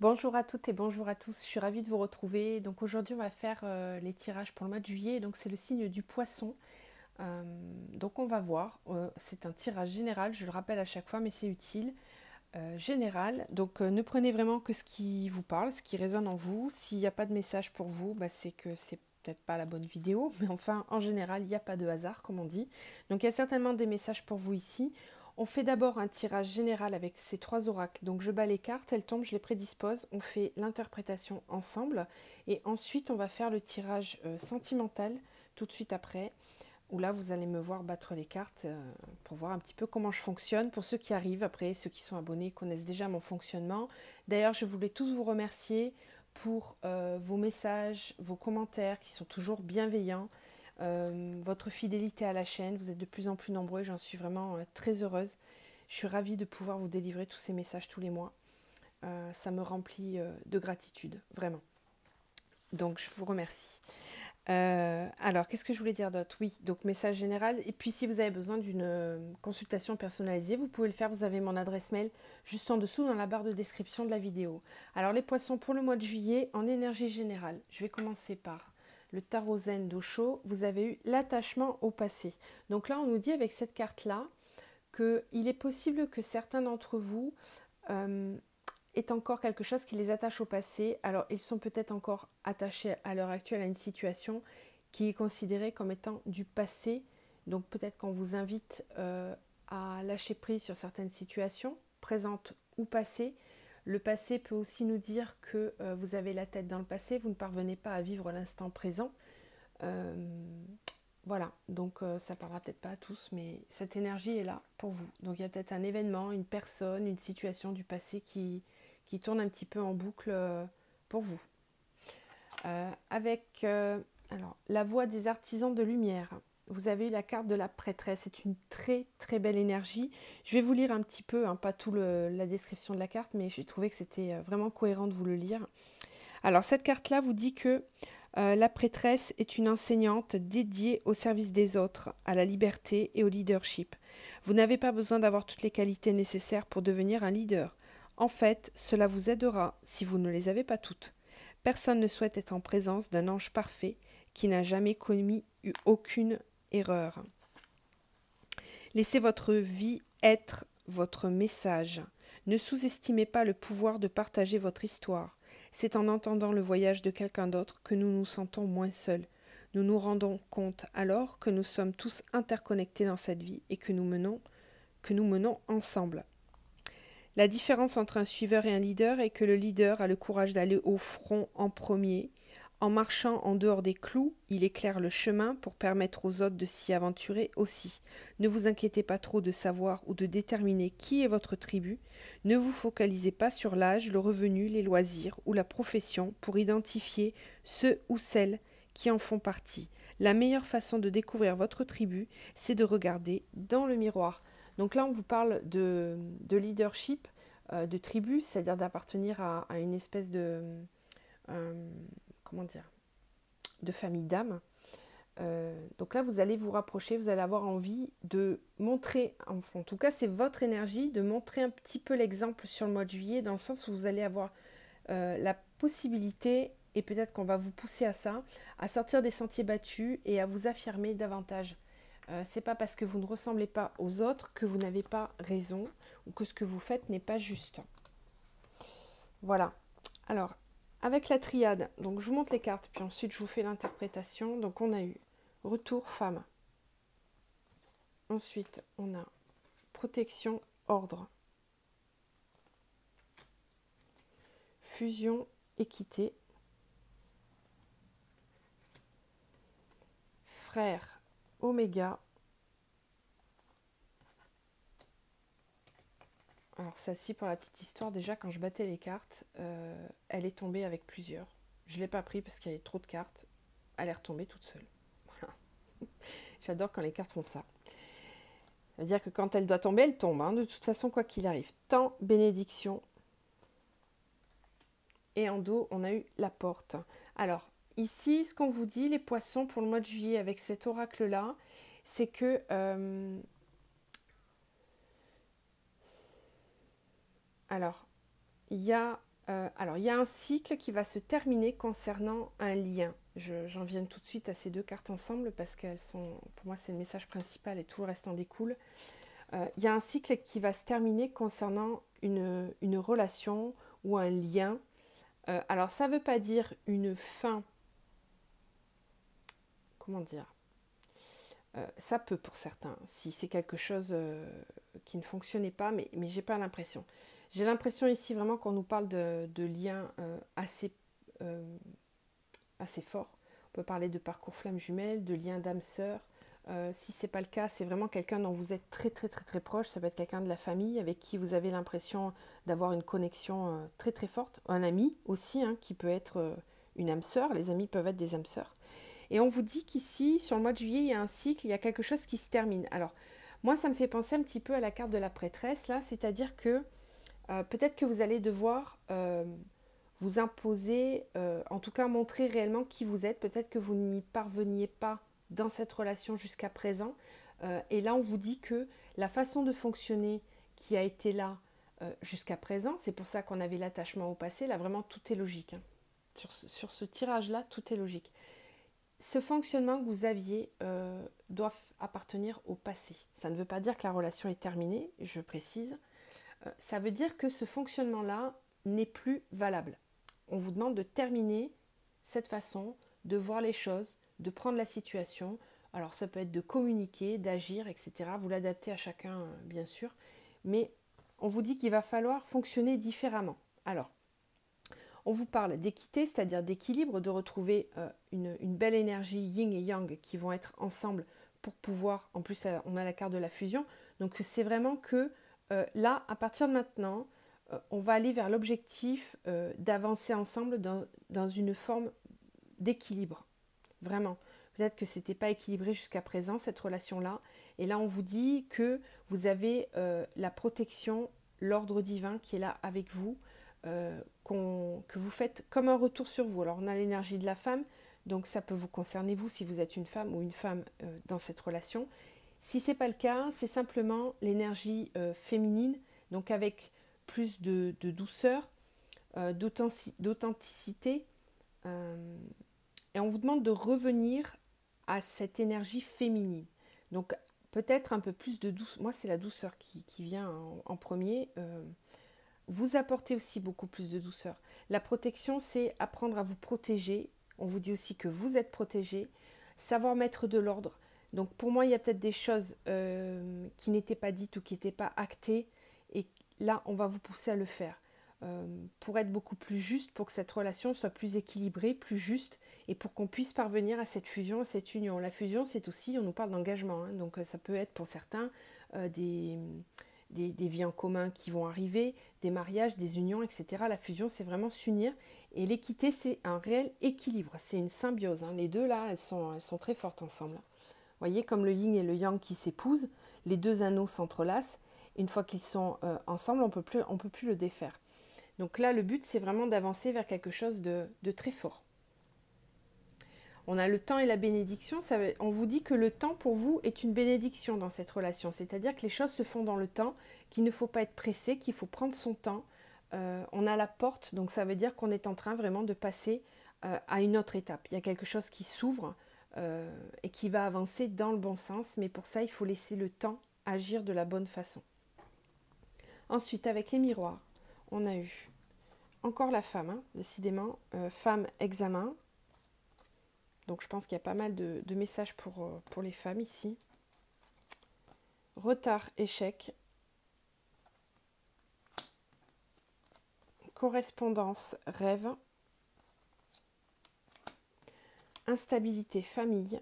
Bonjour à toutes et bonjour à tous, je suis ravie de vous retrouver. Donc aujourd'hui on va faire les tirages pour le mois de juillet, donc c'est le signe du poisson. Euh, donc on va voir, c'est un tirage général, je le rappelle à chaque fois mais c'est utile. Général, donc ne prenez vraiment que ce qui vous parle, ce qui résonne en vous. S'il n'y a pas de message pour vous, bah, c'est que c'est peut-être pas la bonne vidéo, mais enfin en général il n'y a pas de hasard comme on dit. Donc il y a certainement des messages pour vous ici. On fait d'abord un tirage général avec ces trois oracles. Donc je bats les cartes, elles tombent, je les prédispose, on fait l'interprétation ensemble et ensuite on va faire le tirage sentimental tout de suite après où là vous allez me voir battre les cartes pour voir un petit peu comment je fonctionne. Pour ceux qui arrivent, après ceux qui sont abonnés connaissent déjà mon fonctionnement. D'ailleurs, je voulais tous vous remercier pour vos messages, vos commentaires qui sont toujours bienveillants, votre fidélité à la chaîne. Vous êtes de plus en plus nombreux, j'en suis vraiment très heureuse. Je suis ravie de pouvoir vous délivrer tous ces messages tous les mois. Ça me remplit de gratitude, vraiment. Donc je vous remercie. Alors, qu'est-ce que je voulais dire d'autre? Oui, donc message général. Et puis, si vous avez besoin d'une consultation personnalisée, vous pouvez le faire. Vous avez mon adresse mail juste en dessous dans la barre de description de la vidéo. Alors, les poissons pour le mois de juillet en énergie générale. Je vais commencer par le tarot zen d'Osho. Vous avez eu l'attachement au passé. Donc là, on nous dit avec cette carte-là qu'il est possible que certains d'entre vous euh, est encore quelque chose qui les attache au passé. Alors, ils sont peut-être encore attachés à l'heure actuelle à une situation qui est considérée comme étant du passé. Donc, peut-être qu'on vous invite à lâcher prise sur certaines situations, présentes ou passées. Le passé peut aussi nous dire que vous avez la tête dans le passé, vous ne parvenez pas à vivre l'instant présent. Euh, voilà, donc ça parlera peut-être pas à tous, mais cette énergie est là pour vous. Donc il y a peut-être un événement, une personne, une situation du passé qui tourne un petit peu en boucle pour vous. Avec alors, la voix des artisans de lumière. Vous avez eu la carte de la prêtresse. C'est une très très belle énergie. Je vais vous lire un petit peu, hein, pas tout la description de la carte, mais j'ai trouvé que c'était vraiment cohérent de vous le lire. Alors cette carte-là vous dit que la prêtresse est une enseignante dédiée au service des autres, à la liberté et au leadership. Vous n'avez pas besoin d'avoir toutes les qualités nécessaires pour devenir un leader. En fait, cela vous aidera si vous ne les avez pas toutes. Personne ne souhaite être en présence d'un ange parfait qui n'a jamais commis aucune erreur. Laissez votre vie être votre message. Ne sous-estimez pas le pouvoir de partager votre histoire. C'est en entendant le voyage de quelqu'un d'autre que nous nous sentons moins seuls. Nous nous rendons compte alors que nous sommes tous interconnectés dans cette vie et que nous menons ensemble. La différence entre un suiveur et un leader est que le leader a le courage d'aller au front en premier. En marchant en dehors des clous, il éclaire le chemin pour permettre aux autres de s'y aventurer aussi. Ne vous inquiétez pas trop de savoir ou de déterminer qui est votre tribu. Ne vous focalisez pas sur l'âge, le revenu, les loisirs ou la profession pour identifier ceux ou celles qui en font partie. La meilleure façon de découvrir votre tribu, c'est de regarder dans le miroir. Donc là, on vous parle de leadership, de tribu, c'est-à-dire d'appartenir à une espèce euh, comment dire, de famille d'âmes. Donc là, vous allez vous rapprocher, vous allez avoir envie de montrer, en tout cas c'est votre énergie, de montrer un petit peu l'exemple sur le mois de juillet, dans le sens où vous allez avoir la possibilité, et peut-être qu'on va vous pousser à ça, à sortir des sentiers battus et à vous affirmer davantage. C'est pas parce que vous ne ressemblez pas aux autres que vous n'avez pas raison ou que ce que vous faites n'est pas juste. Voilà. Alors, avec la triade, donc je vous montre les cartes, puis ensuite je vous fais l'interprétation. Donc on a eu retour femme. Ensuite, on a protection ordre. Fusion équité. Frère oméga. Alors celle-ci, pour la petite histoire, déjà quand je battais les cartes, elle est tombée avec plusieurs. Je ne l'ai pas pris parce qu'il y avait trop de cartes. Elle est retombée toute seule. Voilà. J'adore quand les cartes font ça. C'est-à-dire que quand elle doit tomber, elle tombe, hein, de toute façon, quoi qu'il arrive. Tant bénédiction. Et en dos, on a eu la porte. Alors, ici, ce qu'on vous dit, les poissons, pour le mois de juillet, avec cet oracle-là, c'est que alors, il y a Alors, il y a un cycle qui va se terminer concernant un lien. J'en viens tout de suite à ces deux cartes ensemble parce qu'elles sont, pour moi, c'est le message principal et tout le reste en découle. Il y a un cycle qui va se terminer concernant une relation ou un lien. Alors, ça ne veut pas dire une fin. Comment dire? Ça peut pour certains, si c'est quelque chose qui ne fonctionnait pas, mais j'ai pas l'impression. J'ai l'impression ici vraiment qu'on nous parle de liens euh, assez forts. On peut parler de parcours flamme jumelle, de liens d'âme sœur. Si c'est pas le cas, c'est vraiment quelqu'un dont vous êtes très très très très proche. Ça peut être quelqu'un de la famille avec qui vous avez l'impression d'avoir une connexion très très forte. Un ami aussi, hein, qui peut être une âme sœur. Les amis peuvent être des âmes sœurs. Et on vous dit qu'ici, sur le mois de juillet, il y a un cycle, il y a quelque chose qui se termine. Alors, moi, ça me fait penser un petit peu à la carte de la prêtresse, là, c'est-à-dire que peut-être que vous allez devoir vous imposer, en tout cas montrer réellement qui vous êtes. Peut-être que vous n'y parveniez pas dans cette relation jusqu'à présent. Et là, on vous dit que la façon de fonctionner qui a été là jusqu'à présent, c'est pour ça qu'on avait l'attachement au passé, là, vraiment, tout est logique. Hein. Sur ce tirage-là, tout est logique. Ce fonctionnement que vous aviez doit appartenir au passé. Ça ne veut pas dire que la relation est terminée, je précise. Ça veut dire que ce fonctionnement-là n'est plus valable. On vous demande de terminer cette façon de voir les choses, de prendre la situation. Alors ça peut être de communiquer, d'agir, etc. Vous l'adaptez à chacun, bien sûr. Mais on vous dit qu'il va falloir fonctionner différemment. Alors, on vous parle d'équité, c'est-à-dire d'équilibre, de retrouver une belle énergie yin et yang qui vont être ensemble pour pouvoir, en plus on a la carte de la fusion, donc c'est vraiment que là, à partir de maintenant, on va aller vers l'objectif d'avancer ensemble dans une forme d'équilibre, vraiment. Peut-être que ce n'était pas équilibré jusqu'à présent, cette relation-là, et là on vous dit que vous avez la protection, l'ordre divin qui est là avec vous, que vous faites comme un retour sur vous. Alors on a l'énergie de la femme, donc ça peut vous concerner vous si vous êtes une femme ou une femme dans cette relation. Si ce n'est pas le cas, c'est simplement l'énergie féminine, donc avec plus de douceur, d'authenticité. Et on vous demande de revenir à cette énergie féminine. Donc peut-être un peu plus de douceur. Moi c'est la douceur qui vient en premier. Vous apportez aussi beaucoup plus de douceur. La protection, c'est apprendre à vous protéger. On vous dit aussi que vous êtes protégé. Savoir mettre de l'ordre. Donc pour moi, il y a peut-être des choses qui n'étaient pas dites ou qui n'étaient pas actées. Et là, on va vous pousser à le faire. Pour être beaucoup plus juste, pour que cette relation soit plus équilibrée, plus juste, et pour qu'on puisse parvenir à cette fusion, à cette union. La fusion, c'est aussi, on nous parle d'engagement. Hein, donc ça peut être pour certains des vies en commun qui vont arriver, des mariages, des unions, etc. La fusion, c'est vraiment s'unir. Et l'équité, c'est un réel équilibre. C'est une symbiose. Hein. Les deux, là, elles sont très fortes ensemble. Vous voyez, comme le yin et le yang qui s'épousent, les deux anneaux s'entrelacent. Une fois qu'ils sont ensemble, on peut plus le défaire. Donc là, le but, c'est vraiment d'avancer vers quelque chose de très fort. On a le temps et la bénédiction. On vous dit que le temps pour vous est une bénédiction dans cette relation. C'est-à-dire que les choses se font dans le temps, qu'il ne faut pas être pressé, qu'il faut prendre son temps. On a la porte, donc ça veut dire qu'on est en train vraiment de passer à une autre étape. Il y a quelque chose qui s'ouvre et qui va avancer dans le bon sens. Mais pour ça, il faut laisser le temps agir de la bonne façon. Ensuite, avec les miroirs, on a eu encore la femme, hein, décidément. Femme examen. Donc je pense qu'il y a pas mal de messages pour les femmes ici. Retard, échec. Correspondance, rêve. Instabilité, famille.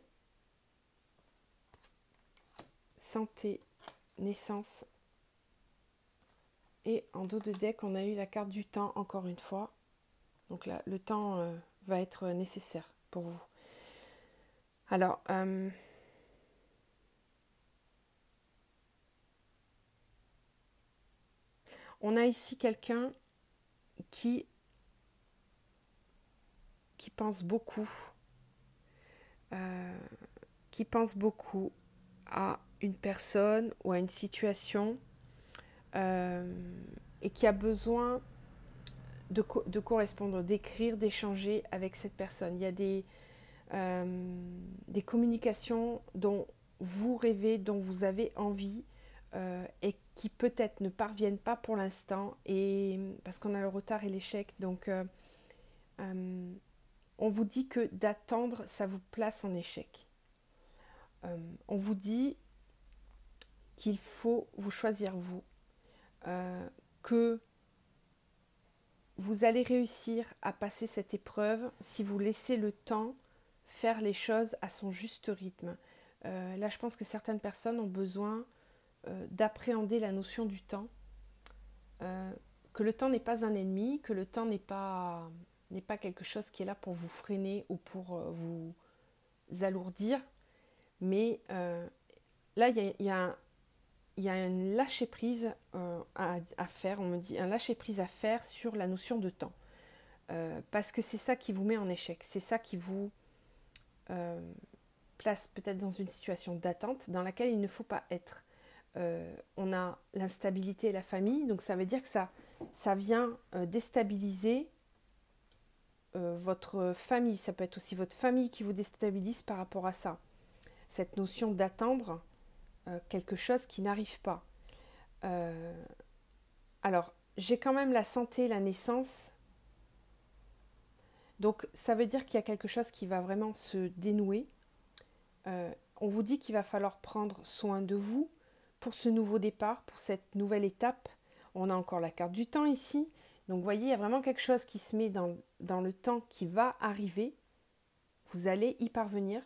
Santé, naissance. Et en dos de deck, on a eu la carte du temps encore une fois. Donc là, le temps va être nécessaire pour vous. Alors, on a ici quelqu'un qui pense beaucoup, à une personne ou à une situation et qui a besoin de correspondre, d'écrire, d'échanger avec cette personne. Il y a des communications dont vous rêvez, dont vous avez envie et qui peut-être ne parviennent pas pour l'instant et parce qu'on a le retard et l'échec. Donc on vous dit que d'attendre, ça vous place en échec. On vous dit qu'il faut vous choisir vous, que vous allez réussir à passer cette épreuve si vous laissez le temps faire les choses à son juste rythme. Là, je pense que certaines personnes ont besoin d'appréhender la notion du temps, que le temps n'est pas un ennemi, que le temps n'est pas quelque chose qui est là pour vous freiner ou pour vous alourdir, mais là, il y a un lâcher-prise à faire, on me dit, un lâcher-prise à faire sur la notion de temps. Parce que c'est ça qui vous met en échec, c'est ça qui vous place peut-être dans une situation d'attente dans laquelle il ne faut pas être. On a l'instabilité et la famille, donc ça veut dire que ça vient déstabiliser votre famille. Ça peut être aussi votre famille qui vous déstabilise par rapport à ça. Cette notion d'attendre quelque chose qui n'arrive pas. Alors, j'ai quand même la santé, la naissance. Donc, ça veut dire qu'il y a quelque chose qui va vraiment se dénouer. On vous dit qu'il va falloir prendre soin de vous pour ce nouveau départ, pour cette nouvelle étape. On a encore la carte du temps ici. Donc, vous voyez, il y a vraiment quelque chose qui se met dans le temps qui va arriver. Vous allez y parvenir,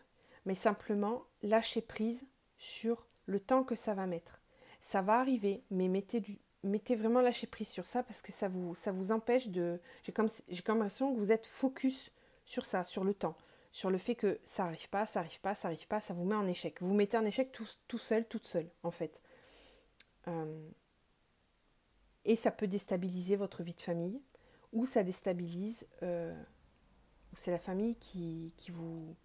mais simplement lâchez prise sur le temps que ça va mettre. Ça va arriver, mais mettez vraiment lâcher prise sur ça parce que ça vous empêche de... J'ai comme l'impression que vous êtes focus sur ça, sur le temps, sur le fait que ça n'arrive pas, ça vous met en échec. Vous mettez en échec tout seul, toute seule, en fait. Et ça peut déstabiliser votre vie de famille, ou ça déstabilise... c'est la famille qui vous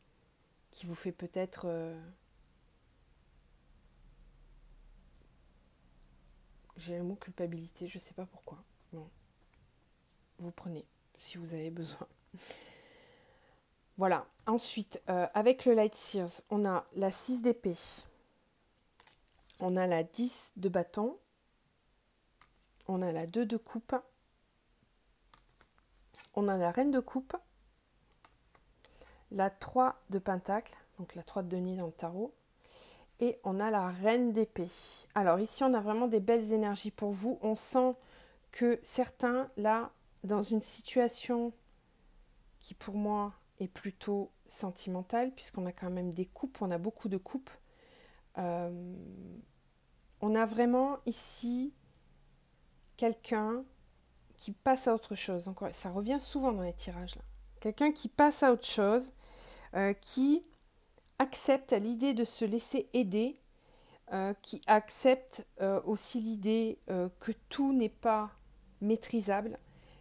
fait peut-être... j'ai le mot culpabilité, je ne sais pas pourquoi. Bon. Vous prenez, si vous avez besoin. Voilà. Ensuite, avec le Light Sears, on a la 6 d'épée. On a la 10 de bâton. On a la 2 de coupe. On a la reine de coupe. La 3 de pentacle, donc la 3 de denier dans le tarot. Et on a la reine d'épée. Alors ici, on a vraiment des belles énergies pour vous. On sent que certains, là, dans une situation qui pour moi est plutôt sentimentale, puisqu'on a quand même des coupes, on a beaucoup de coupes. On a vraiment ici quelqu'un qui passe à autre chose. Encore, ça revient souvent dans les tirages, là. Quelqu'un qui passe à autre chose, qui accepte l'idée de se laisser aider, qui accepte aussi l'idée que tout n'est pas maîtrisable,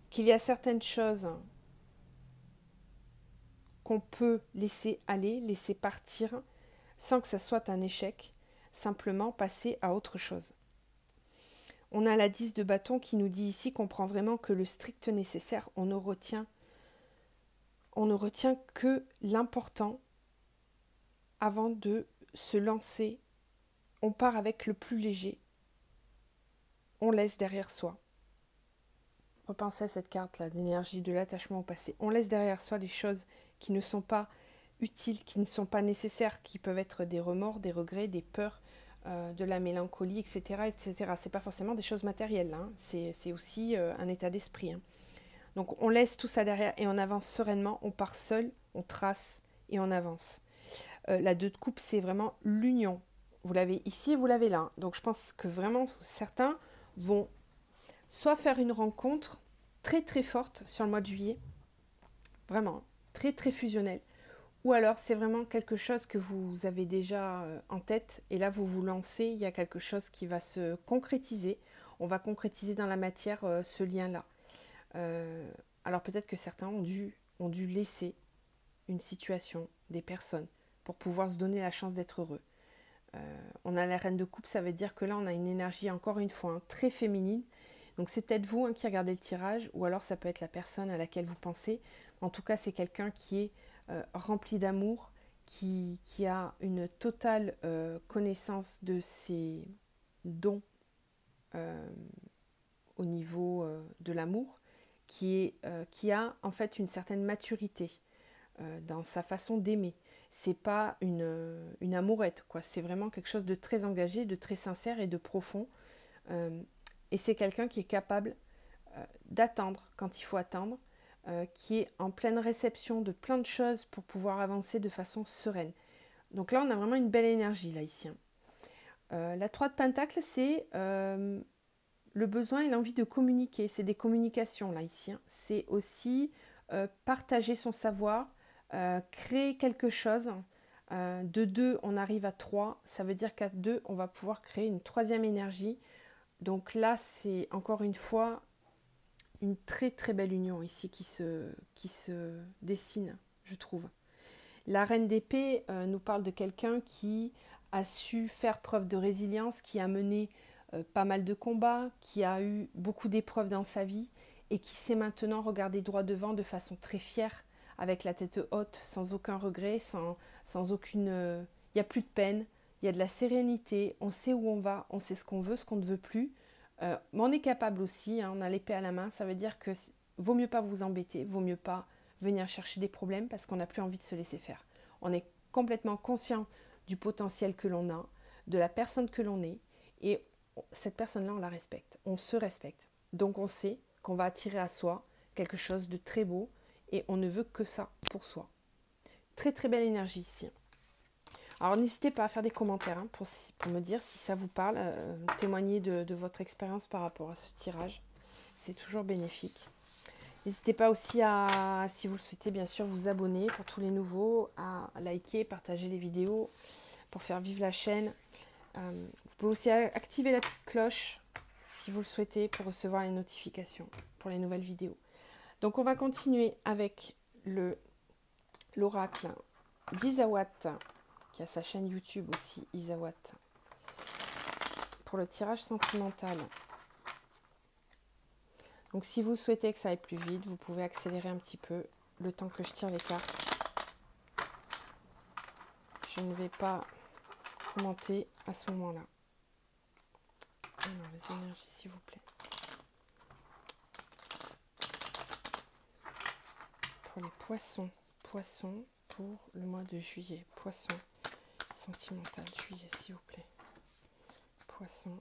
qu'il y a certaines choses qu'on peut laisser aller, laisser partir, sans que ça soit un échec, simplement passer à autre chose. On a la 10 de bâton qui nous dit ici qu'on prend vraiment que le strict nécessaire, on ne retient que l'important avant de se lancer. On part avec le plus léger. On laisse derrière soi. Repensez à cette carte-là d'énergie de l'attachement au passé. On laisse derrière soi les choses qui ne sont pas utiles, qui ne sont pas nécessaires, qui peuvent être des remords, des regrets, des peurs, de la mélancolie, etc. etc. C'est pas forcément des choses matérielles, hein. C'est aussi un état d'esprit. Hein. Donc on laisse tout ça derrière et on avance sereinement, on part seul, on trace et on avance. La 2 de coupe, c'est vraiment l'union. Vous l'avez ici et vous l'avez là. Donc je pense que vraiment certains vont soit faire une rencontre très très forte sur le mois de juillet, vraiment très très fusionnelle, ou alors c'est vraiment quelque chose que vous avez déjà en tête et là vous vous lancez, il y a quelque chose qui va se concrétiser. On va concrétiser dans la matière ce lien-là. Alors peut-être que certains ont dû laisser une situation, des personnes, pour pouvoir se donner la chance d'être heureux. On a la reine de coupe, ça veut dire que là on a une énergie encore une fois très féminine. Donc c'est peut-être vous qui regardez le tirage, ou alors ça peut être la personne à laquelle vous pensez. En tout cas, c'est quelqu'un qui est rempli d'amour, qui a une totale connaissance de ses dons au niveau de l'amour, qui a en fait une certaine maturité dans sa façon d'aimer. C'est pas une amourette, quoi. C'est vraiment quelque chose de très engagé, de très sincère et de profond. Et c'est quelqu'un qui est capable d'attendre quand il faut attendre, qui est en pleine réception de plein de choses pour pouvoir avancer de façon sereine. Donc là, on a vraiment une belle énergie, là, ici. La 3 de Pentacle, c'est le besoin et l'envie de communiquer. C'est des communications, là, ici. C'est aussi partager son savoir, créer quelque chose. De 2, on arrive à 3. Ça veut dire qu'à 2, on va pouvoir créer une troisième énergie. Donc là, c'est encore une fois une très très belle union ici qui se dessine, je trouve. La reine d'épée nous parle de quelqu'un qui a su faire preuve de résilience, qui a mené pas mal de combats, qui a eu beaucoup d'épreuves dans sa vie et qui sait maintenant regarder droit devant de façon très fière, avec la tête haute, sans aucun regret, sans aucune... Il n'y a plus de peine, il y a de la sérénité, on sait où on va, on sait ce qu'on veut, ce qu'on ne veut plus. Mais on est capable aussi, on a l'épée à la main, ça veut dire que vaut mieux pas vous embêter, vaut mieux pas venir chercher des problèmes parce qu'on n'a plus envie de se laisser faire. On est complètement conscient du potentiel que l'on a, de la personne que l'on est, et cette personne-là, on la respecte, on se respecte. Donc on sait qu'on va attirer à soi quelque chose de très beau, et on ne veut que ça pour soi. Très très belle énergie ici. Alors n'hésitez pas à faire des commentaires pour me dire si ça vous parle, témoigner de votre expérience par rapport à ce tirage. C'est toujours bénéfique. N'hésitez pas aussi à, si vous le souhaitez bien sûr, vous abonner pour tous les nouveaux, à liker, partager les vidéos pour faire vivre la chaîne. Vous pouvez aussi activer la petite cloche si vous le souhaitez pour recevoir les notifications pour les nouvelles vidéos. Donc on va continuer avec l'oracle d'Isawat, qui a sa chaîne YouTube aussi, Isawat, pour le tirage sentimental. Donc si vous souhaitez que ça aille plus vite, vous pouvez accélérer un petit peu le temps que je tire les cartes. Je ne vais pas commenter à ce moment-là. Alors les énergies s'il vous plaît. Pour les poissons, poissons pour le mois de juillet, poissons sentimental juillet s'il vous plaît. Poissons.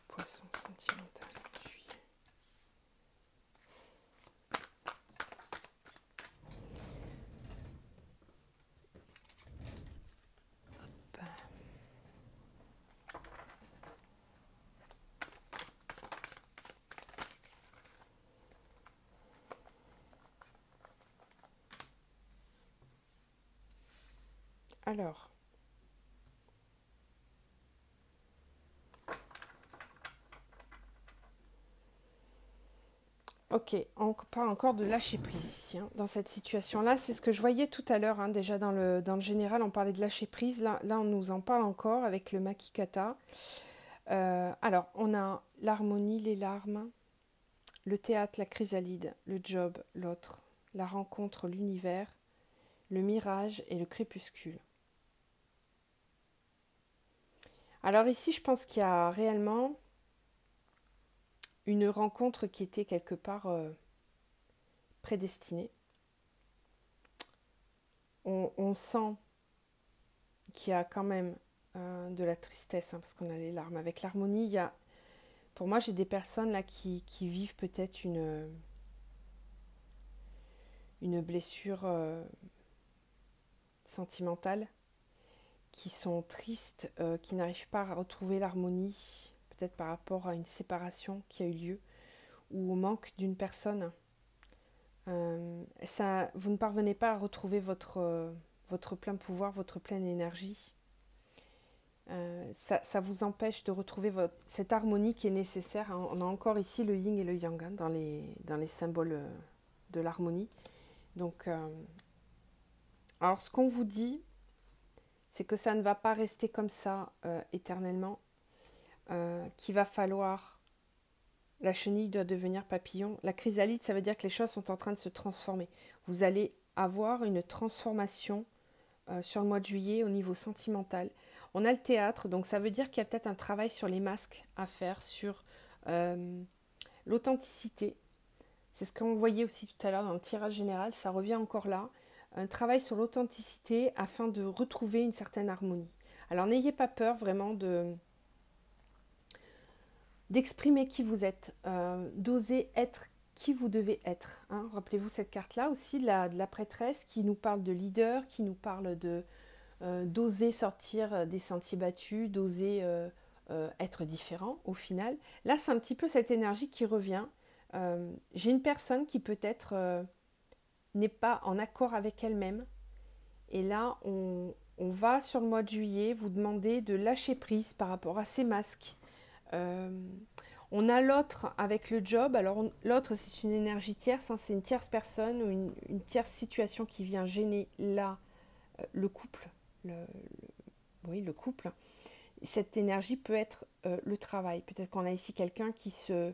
Poissons sentimental juillet. Alors, ok, on parle encore de lâcher prise ici, dans cette situation-là. C'est ce que je voyais tout à l'heure, déjà dans le général, on parlait de lâcher prise. Là, on nous en parle encore avec le Makikata. Alors, on a l'harmonie, les larmes, le théâtre, la chrysalide, le job, l'autre, la rencontre, l'univers, le mirage et le crépuscule. Alors ici, je pense qu'il y a réellement une rencontre qui était quelque part prédestinée. On sent qu'il y a quand même de la tristesse, parce qu'on a les larmes. Avec l'harmonie, il y a... Pour moi, j'ai des personnes là qui vivent peut-être une blessure sentimentale, qui sont tristes, qui n'arrivent pas à retrouver l'harmonie, peut-être par rapport à une séparation qui a eu lieu, ou au manque d'une personne. Vous ne parvenez pas à retrouver votre votre plein pouvoir, votre pleine énergie. Ça vous empêche de retrouver cette harmonie qui est nécessaire. On a encore ici le yin et le yang hein, dans les symboles de l'harmonie. Donc, alors ce qu'on vous dit, c'est que ça ne va pas rester comme ça éternellement, qu'il va falloir, la chenille doit devenir papillon. La chrysalide, ça veut dire que les choses sont en train de se transformer. Vous allez avoir une transformation sur le mois de juillet au niveau sentimental. On a le théâtre, donc ça veut dire qu'il y a peut-être un travail sur les masques à faire, sur l'authenticité. C'est ce qu'on voyait aussi tout à l'heure dans le tirage général, ça revient encore là. Un travail sur l'authenticité afin de retrouver une certaine harmonie. Alors n'ayez pas peur vraiment d'exprimer qui vous êtes, d'oser être qui vous devez être. Hein. Rappelez-vous cette carte-là aussi de la prêtresse qui nous parle de leader, qui nous parle d'oser sortir des sentiers battus, d'oser être différent au final. Là, c'est un petit peu cette énergie qui revient. J'ai une personne qui peut-être n'est pas en accord avec elle-même. Et là, on va sur le mois de juillet vous demander de lâcher prise par rapport à ces masques. On a l'autre avec le job. Alors l'autre, c'est une énergie tierce, hein, c'est une tierce personne ou une tierce situation qui vient gêner là le couple. Oui, le couple. Cette énergie peut être le travail. Peut-être qu'on a ici quelqu'un qui se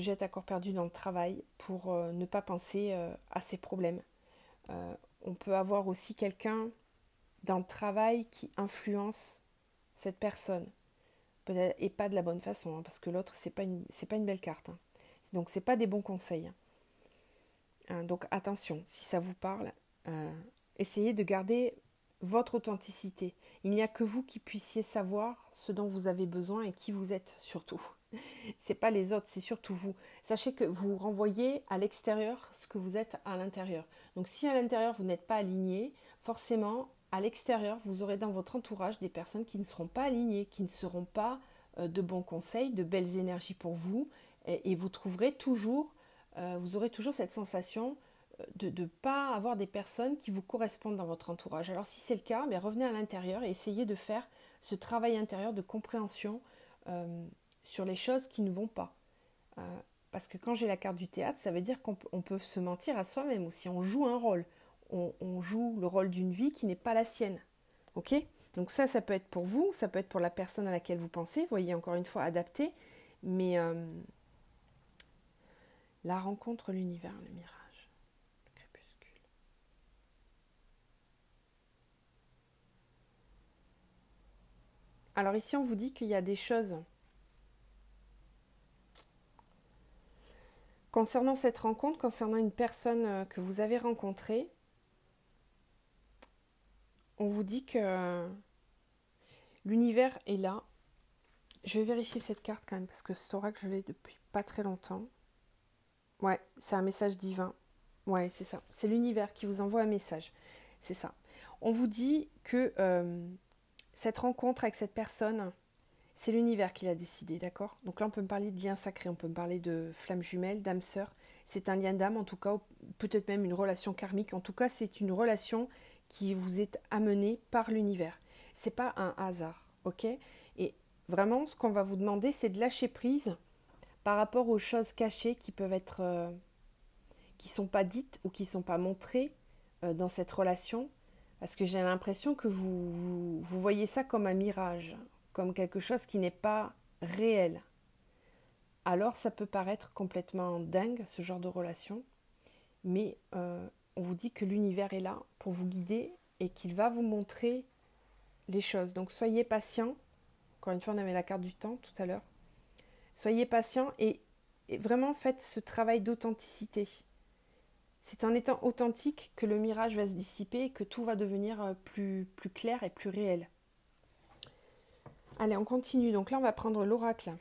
jette à corps perdu dans le travail pour ne pas penser à ses problèmes. On peut avoir aussi quelqu'un dans le travail qui influence cette personne. Peut-être, et pas de la bonne façon, hein, parce que l'autre, c'est pas une belle carte. Hein. Donc, c'est pas des bons conseils. Hein, donc, attention, si ça vous parle, essayez de garder votre authenticité. Il n'y a que vous qui puissiez savoir ce dont vous avez besoin et qui vous êtes surtout. C'est pas les autres, c'est surtout vous. Sachez que vous renvoyez à l'extérieur ce que vous êtes à l'intérieur. Donc si à l'intérieur vous n'êtes pas aligné, forcément à l'extérieur vous aurez dans votre entourage des personnes qui ne seront pas alignées, qui ne seront pas de bons conseils, de belles énergies pour vous, et vous trouverez toujours, vous aurez toujours cette sensation de ne pas avoir des personnes qui vous correspondent dans votre entourage. Alors si c'est le cas, mais revenez à l'intérieur et essayez de faire ce travail intérieur de compréhension sur les choses qui ne vont pas. Parce que quand j'ai la carte du théâtre, ça veut dire qu'on peut se mentir à soi-même aussi. On joue un rôle. On joue le rôle d'une vie qui n'est pas la sienne. Ok ? Donc ça peut être pour vous, ça peut être pour la personne à laquelle vous pensez. Vous voyez, encore une fois, adapté. Mais la rencontre, l'univers, le mirage, le crépuscule. Alors ici, on vous dit qu'il y a des choses concernant cette rencontre, concernant une personne que vous avez rencontrée. On vous dit que l'univers est là. Je vais vérifier cette carte quand même parce que cet oracle, je l'ai depuis pas très longtemps. Ouais, c'est un message divin. Ouais, c'est ça. C'est l'univers qui vous envoie un message. C'est ça. On vous dit que cette rencontre avec cette personne, c'est l'univers qui l'a décidé, d'accord ? Donc là, on peut me parler de lien sacré, on peut me parler de flamme jumelle, d'âme sœur. C'est un lien d'âme, en tout cas, peut-être même une relation karmique. En tout cas, c'est une relation qui vous est amenée par l'univers. C'est pas un hasard, ok ? Et vraiment, ce qu'on va vous demander, c'est de lâcher prise par rapport aux choses cachées qui peuvent être, qui sont pas dites ou qui sont pas montrées dans cette relation, parce que j'ai l'impression que vous voyez ça comme un mirage, comme quelque chose qui n'est pas réel. Alors ça peut paraître complètement dingue, ce genre de relation, mais on vous dit que l'univers est là pour vous guider et qu'il va vous montrer les choses. Donc soyez patient. Encore une fois, on avait la carte du temps tout à l'heure. Soyez patient et vraiment faites ce travail d'authenticité. C'est en étant authentique que le mirage va se dissiper et que tout va devenir plus clair et plus réel. Allez, on continue. Donc là, on va prendre l'oracle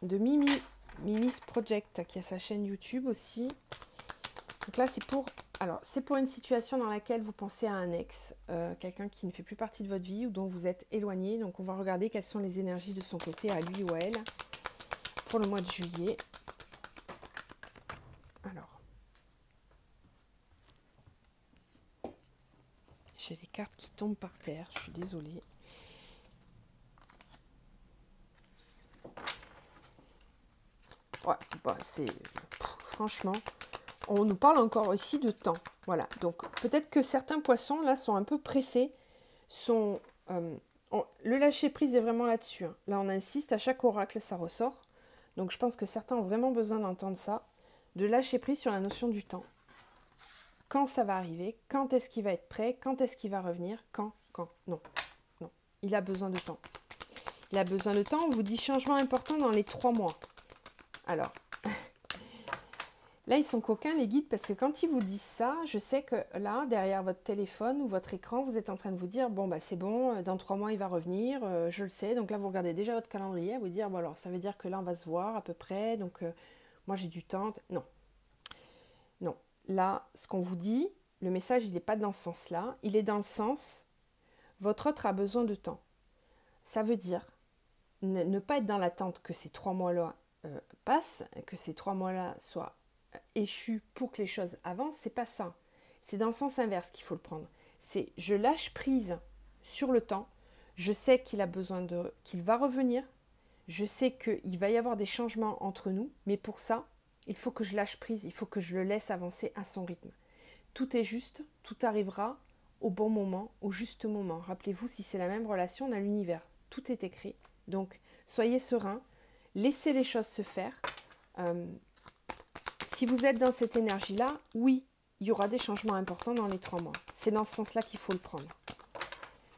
de Mimi's Project, qui a sa chaîne YouTube aussi. Donc là, c'est pour une situation dans laquelle vous pensez à un ex, quelqu'un qui ne fait plus partie de votre vie ou dont vous êtes éloigné. Donc on va regarder quelles sont les énergies de son côté, à lui ou à elle, pour le mois de juillet. Alors, J'ai les cartes qui tombent par terre, je suis désolée. Ouais, bah c'est... Franchement, on nous parle encore ici de temps. Voilà, donc peut-être que certains poissons, là, sont un peu pressés. Le lâcher-prise est vraiment là-dessus. Hein. Là, on insiste, à chaque oracle, ça ressort. Donc je pense que certains ont vraiment besoin d'entendre ça. De lâcher-prise sur la notion du temps. Quand ça va arriver, quand est-ce qu'il va être prêt, quand est-ce qu'il va revenir, quand, non, non, il a besoin de temps. Il a besoin de temps, on vous dit changement important dans les 3 mois. Alors, là ils sont coquins les guides parce que quand ils vous disent ça, je sais que là, derrière votre téléphone ou votre écran, vous êtes en train de vous dire, bon bah c'est bon, dans 3 mois il va revenir, je le sais, donc là vous regardez déjà votre calendrier, à vous dire, bon alors ça veut dire que là on va se voir à peu près, donc moi j'ai du temps, non. Non. Là, ce qu'on vous dit, le message, il n'est pas dans ce sens-là. Il est dans le sens, votre autre a besoin de temps. Ça veut dire ne pas être dans l'attente que ces 3 mois-là passent, que ces 3 mois-là soient échus pour que les choses avancent. C'est pas ça. C'est dans le sens inverse qu'il faut le prendre. C'est je lâche prise sur le temps. Je sais qu'il a besoin qu'il va revenir. Je sais qu'il va y avoir des changements entre nous. Mais pour ça, il faut que je lâche prise, il faut que je le laisse avancer à son rythme. Tout est juste, tout arrivera au bon moment, au juste moment. Rappelez-vous, si c'est la même relation, on a l'univers. Tout est écrit. Donc, soyez serein, laissez les choses se faire. Si vous êtes dans cette énergie-là, oui, il y aura des changements importants dans les 3 mois. C'est dans ce sens-là qu'il faut le prendre.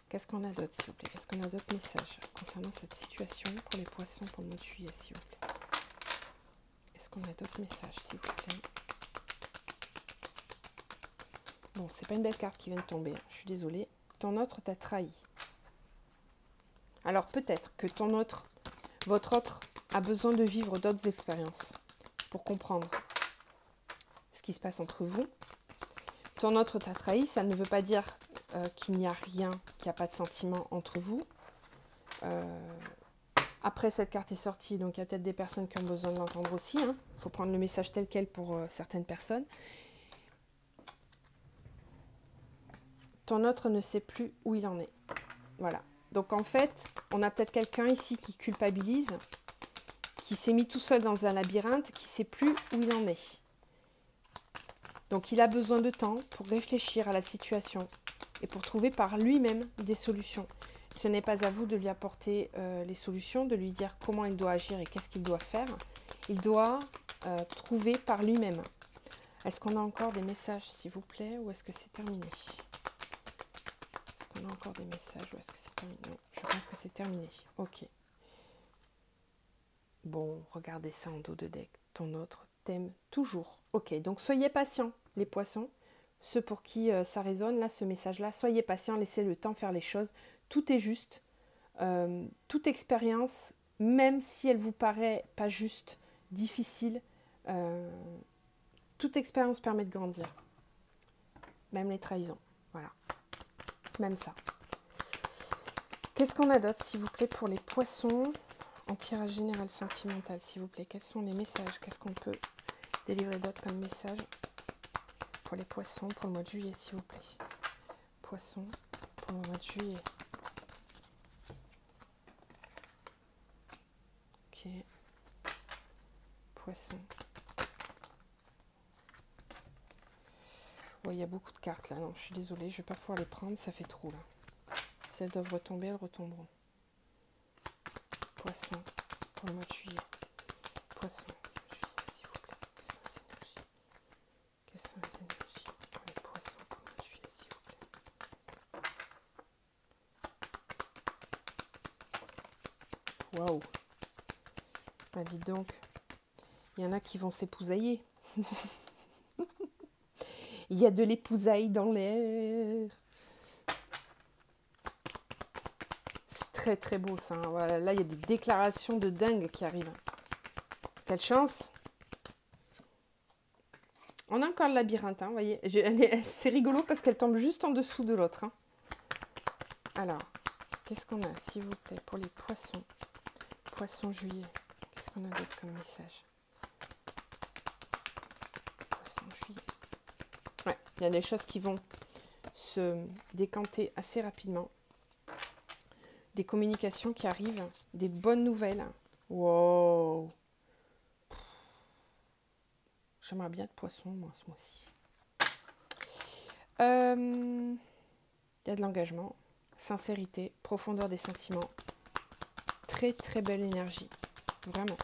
Qu'est-ce qu'on a d'autre, s'il vous plaît? Qu'est-ce qu'on a d'autre messages concernant cette situation pour les poissons pour le mois de juillet, s'il vous plaît? Est-ce qu'on a d'autres messages, s'il vous plaît? Bon, c'est pas une belle carte qui vient de tomber, hein. Je suis désolée. Ton autre t'a trahi. Alors peut-être que votre autre a besoin de vivre d'autres expériences pour comprendre ce qui se passe entre vous. Ton autre t'a trahi, ça ne veut pas dire qu'il n'y a rien, qu'il n'y a pas de sentiment entre vous. Après, cette carte est sortie, donc il y a peut-être des personnes qui ont besoin de l'entendre aussi. Il faut prendre le message tel quel pour certaines personnes. Ton autre ne sait plus où il en est. Voilà. Donc en fait, on a peut-être quelqu'un ici qui culpabilise, qui s'est mis tout seul dans un labyrinthe, qui ne sait plus où il en est. Donc il a besoin de temps pour réfléchir à la situation et pour trouver par lui-même des solutions. Ce n'est pas à vous de lui apporter les solutions, de lui dire comment il doit agir et qu'est-ce qu'il doit faire. Il doit trouver par lui-même. Est-ce qu'on a encore des messages, s'il vous plaît, ou est-ce que c'est terminé? Est-ce qu'on a encore des messages ou est-ce que c'est terminé? Non, je pense que c'est terminé. Ok. Bon, regardez ça en dos de deck. Ton autre t'aime toujours. Ok, donc soyez patients, les poissons. Ceux pour qui ça résonne, là, ce message-là, soyez patients, laissez le temps faire les choses. Tout est juste. Toute expérience, même si elle vous paraît pas juste, difficile, toute expérience permet de grandir. Même les trahisons. Voilà. Même ça. Qu'est-ce qu'on a d'autre, s'il vous plaît, pour les poissons en tirage général sentimental, s'il vous plaît? Quels sont les messages? Qu'est-ce qu'on peut délivrer d'autre comme message pour les poissons pour le mois de juillet, s'il vous plaît? Poissons pour le mois de juillet. Ok. Poissons. Ouais, il y a beaucoup de cartes là. Non, je suis désolée, je ne vais pas pouvoir les prendre, ça fait trop là. Si elles doivent retomber, elles retomberont. Poissons pour le mois de juillet. Poissons, juillet, s'il vous plaît. Quelles sont les énergies pour les poissons pour le mois de juillet, s'il vous plaît? Waouh! Bah dites donc, il y en a qui vont s'épousailler. Il y a de l'épousaille dans l'air. C'est très très beau ça. Hein. Voilà, là, il y a des déclarations de dingue qui arrivent. Quelle chance! On a encore le labyrinthe, hein, vous voyez. C'est rigolo parce qu'elle tombe juste en dessous de l'autre. Hein. Alors, qu'est-ce qu'on a, s'il vous plaît, pour les poissons? Poisson juillet. Qu'est-ce qu'on a d'autre comme message? Poisson juillet. Ouais, il y a des choses qui vont se décanter assez rapidement. Des communications qui arrivent, des bonnes nouvelles. Wow! J'aimerais bien être poisson, moi, ce mois-ci. Il y a de l'engagement, sincérité, profondeur des sentiments. Très, très belle énergie. Vraiment.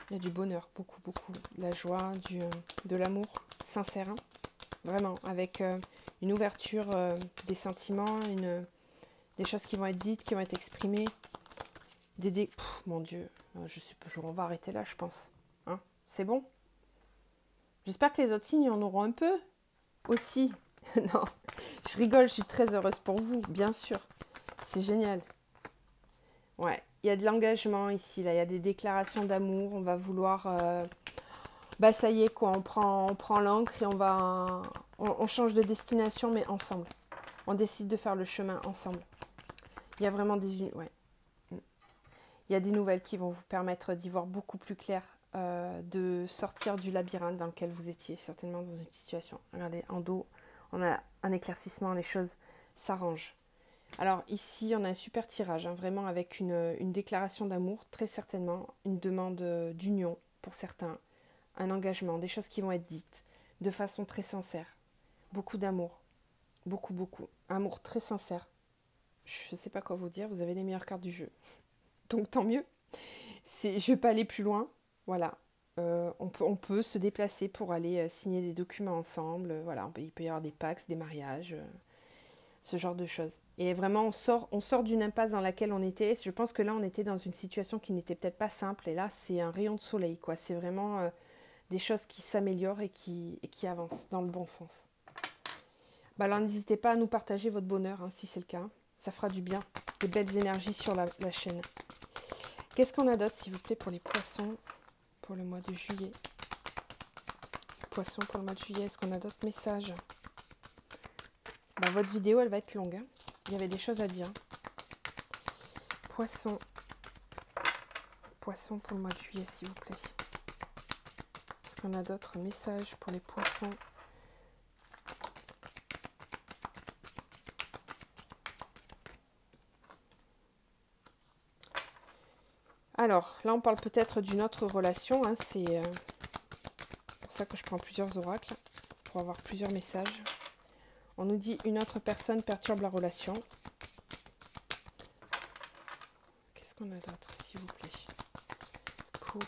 Il y a du bonheur, beaucoup, beaucoup. De la joie, de l'amour sincère. Hein. Vraiment, avec une ouverture des sentiments, des choses qui vont être dites, qui vont être exprimées. Mon Dieu, on va arrêter là, je pense. Hein, c'est bon? J'espère que les autres signes en auront un peu aussi. Non, je rigole, je suis très heureuse pour vous, bien sûr. C'est génial. Ouais, il y a de l'engagement ici, là. Il y a des déclarations d'amour. On va vouloir... ça y est, quoi. On prend l'encre et on change de destination, mais ensemble. On décide de faire le chemin ensemble. Il y a vraiment ouais. Il y a des nouvelles qui vont vous permettre d'y voir beaucoup plus clair, de sortir du labyrinthe dans lequel vous étiez, certainement dans une situation. Regardez, en dos, on a un éclaircissement, les choses s'arrangent. Alors ici, on a un super tirage, hein, vraiment avec une déclaration d'amour, très certainement, une demande d'union pour certains, un engagement, des choses qui vont être dites de façon très sincère. Beaucoup d'amour, beaucoup, beaucoup. Amour très sincère. Je ne sais pas quoi vous dire, vous avez les meilleures cartes du jeu. Donc tant mieux. Je ne vais pas aller plus loin. Voilà. On peut se déplacer pour aller signer des documents ensemble. Voilà. Il peut y avoir des pactes, des mariages, ce genre de choses. Et vraiment, on sort d'une impasse dans laquelle on était. Je pense que là, on était dans une situation qui n'était peut-être pas simple. Et là, c'est un rayon de soleil, quoi. C'est vraiment des choses qui s'améliorent et qui avancent dans le bon sens. Alors, n'hésitez pas à nous partager votre bonheur, hein, si c'est le cas. Ça fera du bien. Des belles énergies sur la chaîne. Qu'est-ce qu'on a d'autre, s'il vous plaît, pour les poissons, pour le mois de juillet? Poissons pour le mois de juillet, est-ce qu'on a d'autres messages? Votre vidéo, elle va être longue. Hein. Il y avait des choses à dire. Poissons. Poissons pour le mois de juillet, s'il vous plaît. Est-ce qu'on a d'autres messages pour les poissons? Alors, là, on parle peut-être d'une autre relation. Hein, c'est pour ça que je prends plusieurs oracles, pour avoir plusieurs messages. On nous dit une autre personne perturbe la relation. Qu'est-ce qu'on a d'autre, s'il vous plaît? Pour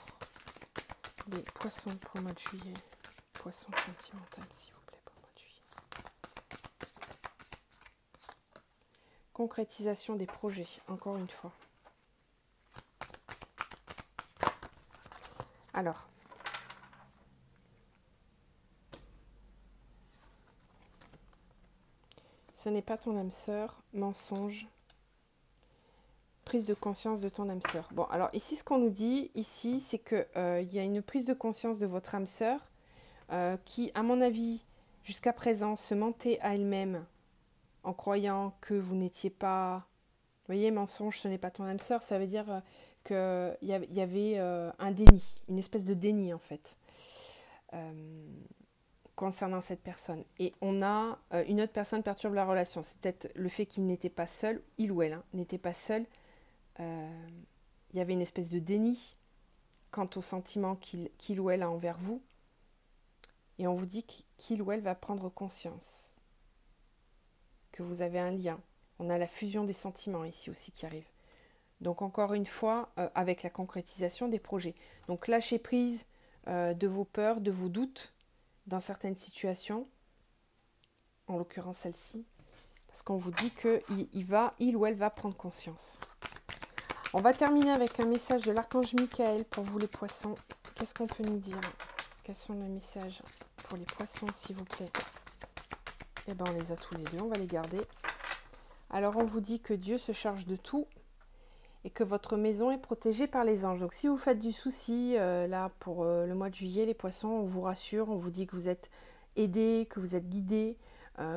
les poissons pour le mois de juillet. Poissons sentimental, s'il vous plaît, pour le mois de juillet. Concrétisation des projets, encore une fois. Alors, ce n'est pas ton âme sœur, mensonge, prise de conscience de ton âme sœur. Bon, alors ici, ce qu'on nous dit, ici, c'est qu'il y a une prise de conscience de votre âme sœur qui, à mon avis, jusqu'à présent, se mentait à elle-même en croyant que vous n'étiez pas... Vous voyez, mensonge, ce n'est pas ton âme sœur, ça veut dire qu'il y avait un déni, une espèce de déni, en fait. Concernant cette personne. Et on a une autre personne perturbe la relation. C'est peut-être le fait qu'il n'était pas seul, il ou elle hein, n'était pas seul. Il y avait une espèce de déni quant au sentiment qu'il ou elle a envers vous. Et on vous dit qu'il ou elle va prendre conscience que vous avez un lien. On a la fusion des sentiments ici aussi qui arrive. Donc encore une fois, avec la concrétisation des projets. Donc lâcher prise de vos peurs, de vos doutes, dans certaines situations, en l'occurrence celle-ci, parce qu'on vous dit qu'il ou elle va prendre conscience. On va terminer avec un message de l'archange Michael pour vous les poissons. Qu'est-ce qu'on peut nous dire? Quels sont les messages pour les poissons, s'il vous plaît? Eh bien, on les a tous les deux, on va les garder. Alors, on vous dit que Dieu se charge de tout et que votre maison est protégée par les anges. Donc, si vous faites du souci, là, pour le mois de juillet, les poissons, on vous rassure, on vous dit que vous êtes aidés, que vous êtes guidés,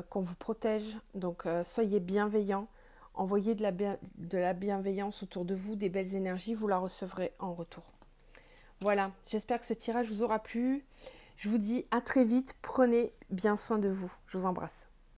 qu'on vous protège. Donc, soyez bienveillants, envoyez de la bienveillance autour de vous, des belles énergies, vous la recevrez en retour. Voilà, j'espère que ce tirage vous aura plu. Je vous dis à très vite, prenez bien soin de vous. Je vous embrasse.